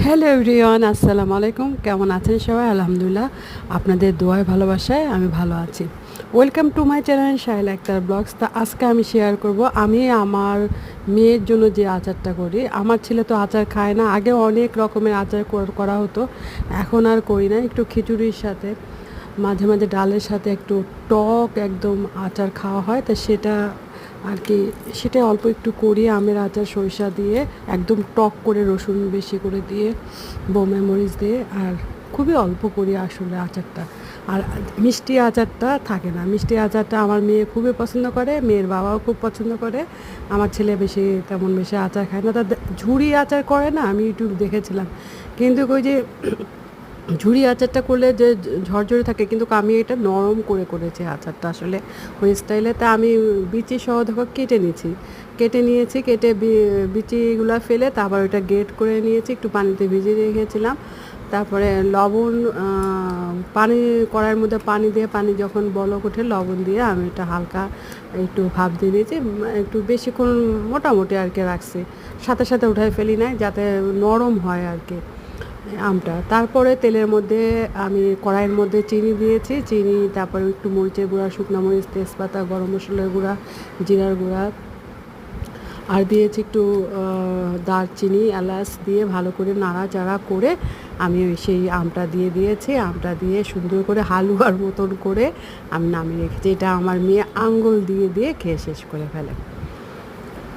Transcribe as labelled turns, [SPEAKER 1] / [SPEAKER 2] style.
[SPEAKER 1] Hello everyone, আসসালামু আলাইকুম। কেমন আছেন সবাই? আলহামদুলিল্লাহ, আপনাদের দোয়ায় ভালোবাসায় আমি ভালো আছি। Welcome to my channel Shaila Akter blogs. তা আজকে আমি শেয়ার করব আমি আমার মেয়ের জন্য যে আচারটা করি। আমার ছেলে তো আচার খায় না। আগে অনেক রকমের আচার করা হতো, এখন আর করি না। একটু খিচুড়ির সাথে, মাঝে মাঝে ডালের সাথে একটু টক একদম আচার খাওয়া হয়। তা সেটা আর কি, সেটা অল্প একটু করি। আমের আচার সরিষা দিয়ে একদম টক করে, রসুন বেশি করে দিয়ে, বোম্বে মরিচ দিয়ে, আর খুবই অল্প করি আসলে আচারটা। আর মিষ্টি আচারটা থাকে না। মিষ্টি আচারটা আমার মেয়ে খুবই পছন্দ করে, মেয়ের বাবাও খুব পছন্দ করে। আমার ছেলে তেমন বেশি আচার খায় না। তা ঝুড়ি আচার করে না, আমি ইউটিউব দেখেছিলাম, কিন্তু ওই যে ঝুরি আচারটা করলে যে ঝরঝরে থাকে, কিন্তু আমি এটা নরম করে করেছি আচারটা আসলে ওই স্টাইলে। তা আমি বিচি সহ দেখো কেটে নিয়েছি, কেটে বিচিগুলো ফেলে তারপর ওইটা গ্রেট করে নিয়েছি, একটু পানিতে ভিজিয়ে রেখেছিলাম। তারপরে লবণ, পানি, কড়াইয়ের মধ্যে পানি দিয়ে, পানি যখন বলক ওঠে লবণ দিয়ে আমি এটা হালকা একটু ভাপ দিয়ে দিয়েছি। একটু বেশিক্ষণ মোটামুটি আর কি রাখছি, সাথে সাথে উঠাই ফেলি নাই, যাতে নরম হয় আর কি আমটা। তারপরে তেলের মধ্যে আমি কড়াইয়ের মধ্যে চিনি দিয়েছি, চিনি, তারপরে একটু মরিচের গুঁড়া, শুকনো মরিচ, তেজপাতা, গরম মশলার গুঁড়া, জিরার গুঁড়া, আর দিয়েছি একটু দারচিনি, এলাচ দিয়ে ভালো করে নাড়াচাড়া করে আমি সেই আমটা দিয়ে দিয়েছি। আমটা দিয়ে সুন্দর করে হালুয়ার মতন করে আমি নামিয়ে রেখেছি। এটা আমার মেয়ে আঙ্গুল দিয়ে দিয়ে খেয়ে শেষ করে ফেলে।